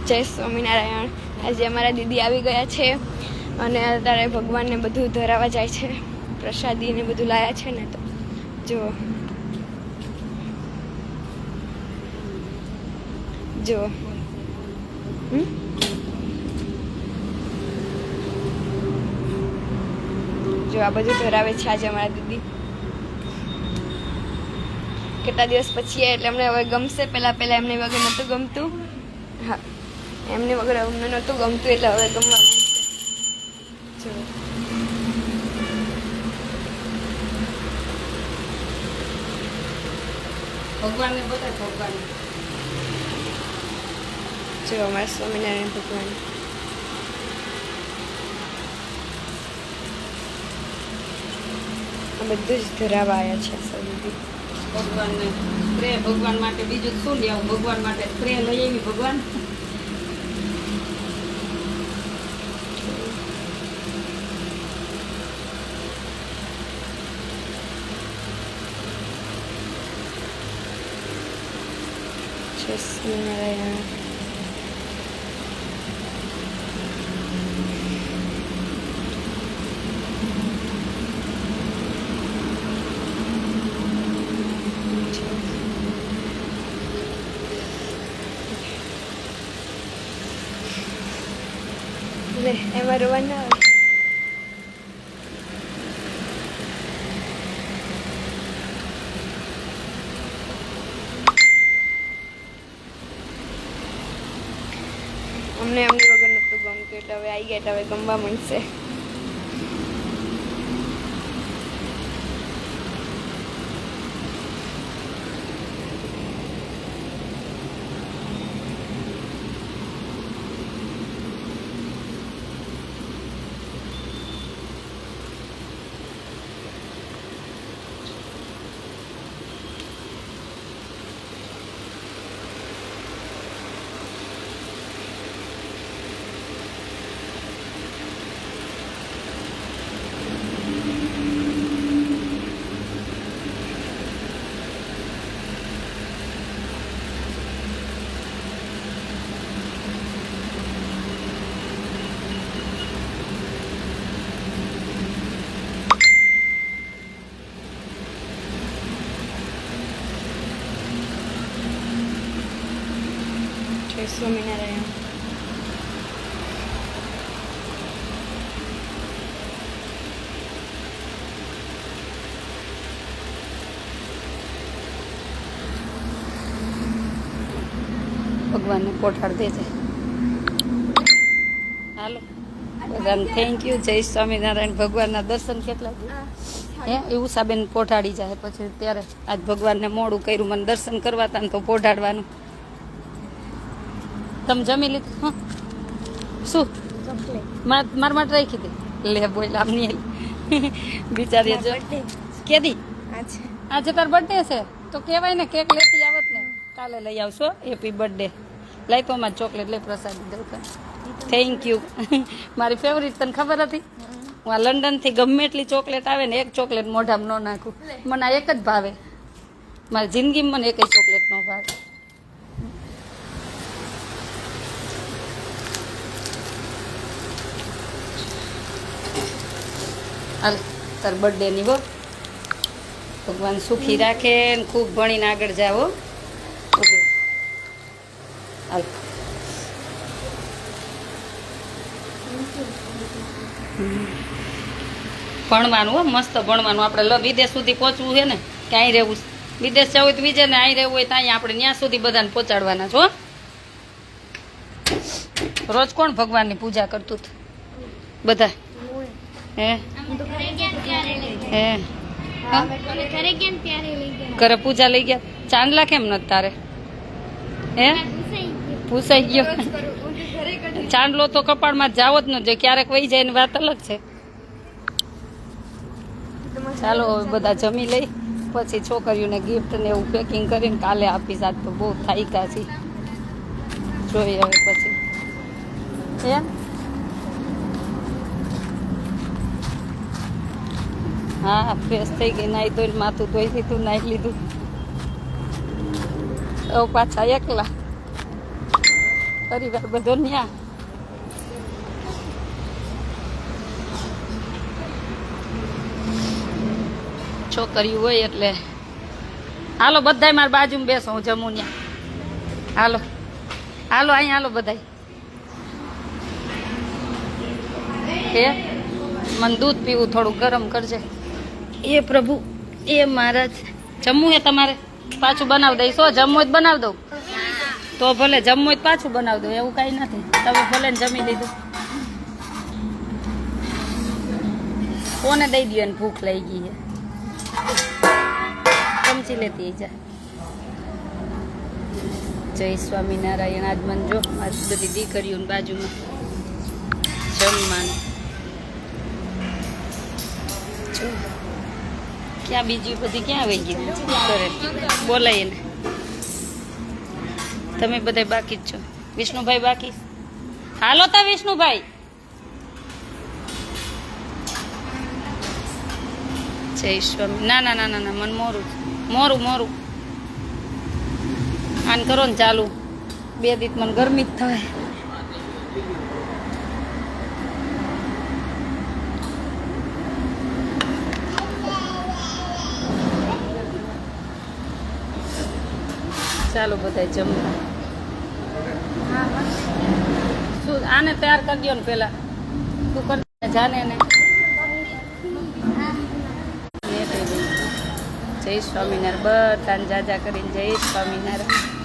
જય સ્વામિનારાયણ. આજે અમારા દીદી આવી ગયા છે અને અત્યારે ભગવાનને બધું ધરાવવા જાય છે. પ્રસાદી ને બધું લાયા છે ને, તો જો જો જો આ બધું ધરાવે છે આજે અમારા દીદી. કેટલા દિવસ પછી એટલે એમને હવે ગમશે. પહેલા એમને વગર નહોતું ગમતું. હા, એમને વગર અમને નહોતું ગમતું એટલે હવે ગમવા માંડશે. ભગવાનને બધા ભગવાન જો અમારા સ્વામિનારાયણ ભગવાન. આ બધું જ ધરાવા આવ્યા છે સૌથી. ભગવાનને સ્પ્રે ભગવાન માટે બીજું શું લઈ આવું? ભગવાન માટે સ્પ્રે લઈ આવી ભગવાન. જય સ્વામિનારાયણ. એમાં રોવા ના આવે. અમને એમની વગર નહોતું ગમતું એટલે હવે આવી ગયા એટલે હવે ગમવા માંડશે. જય સ્વામિનારાયણ. ભગવાનને પોઠાડ દેજે. હાલો બધાને થેન્ક યુ. જય સ્વામિનારાયણ. ભગવાનના દર્શન કેટલા હે એવું સાબેન પોઠાડી જાય પછી ત્યારે આજ ભગવાનને મોડું કર્યું. મને દર્શન કરવા હતા ને તો પોઠાડવાનું. તમે જમી લીધું? હા શું મારા માટે રાખી હતી? લે બોલ આમ નહીં બિચારી જો કેદી આજે તાર બર્થડે છે તો કહેવાય ને કેક લેતી આવત ને. કાલે લઈ આવશો. Happy birthday. લઈ તો અમારે ચોકલેટ લઈ પ્રસાદી દઉં તને. Thank you. મારી ફેવરિટ તને ખબર હતી? હું આ લંડનથી ગમે એટલી ચોકલેટ આવે ને એક ચોકલેટ મોઢામાં ન નાખું. મને આ એક જ ભાવે. મારી જિંદગીમાં મને એક જ ચોકલેટ ન ભાવે. હાલ તાર બર્થડે ની હો. ભગવાન સુખી રાખે ને ખૂબ ભણીને આગળ જાઓ. હાલ ભણવાનું હો, મસ્ત ભણવાનું. આપણે વિદેશ સુધી પહોંચવું છે ને કે અહીં રહેવું. વિદેશ જવું હોય તો વિજય ને અહીં રહેવું હોય તો અહીંયા આપણે ત્યાં સુધી બધાને પહોંચાડવાના છો. રોજ કોણ ભગવાનની પૂજા કરતું હતું? બધા હે ઘરે પૂજા લઈ ગયા. ચાંદલા કેમ નથી તારે? હે પૂછાઈ ગયો. ચાંદલો તો કપાળમાં જાવ જ ન જોઈએ. ક્યારેક વહી જાય એની વાત અલગ છે. ચાલો હવે બધા જમી લઈ પછી છોકરીઓને ગિફ્ટ ને એવું પેકિંગ કરીને કાલે આપીશ. આજ તો બહુ થાક્યા છે. જોઈએ હવે પછી. હે હા ફ્રેશ થઈ ગઈ. નાહી ધોઈને માથું ધોઈ દીધું, નાહી લીધું. હવે પાછા એકલા. પરિવાર બધો ન્યા છોકરી હોય એટલે હાલો બધાય મારી બાજુમાં બેસો હું જમું ન્યા હાલો હાલો અહીં હાલો બધાય હે મને દૂધ પીવું થોડું ગરમ કરજે એ પ્રભુ એ મહારાજ જમવું હે તમારે પાછું બનાવી દઈશ હો જમવું જ બનાવી દઉં તો ભલે જમવું જ પાછું બનાવી દઉં એવું કાંઈ નથી તમે ભલે ને જમી લીધું કોને દઈ દો એને ભૂખ લઈ ગઈ છે ચમચી લેતી જા જય સ્વામિનારાયણ આજ મન જો આજ બધી દીકરીઓની બાજુમાં જમવાનું ક્યાં બીજી બધી ક્યાં આવી ગઈ કરે બોલાય ને તમે બધા બાકી જ છો વિષ્ણુભાઈ બાકી હાલો તા વિષ્ણુભાઈ જય સ્વામી ના ના ના ના ના મને મોરું મોરું મોરું આન કરો ને ચાલુ 2 દિવસ મને ગરમી જ થાય ચાલો બધા જમવા શું આને તૈયાર કરી દો ને પેલા તું કર જાને ને જય સ્વામિનારાયણ બધાને જાજા કરીને જય સ્વામિનારાયણ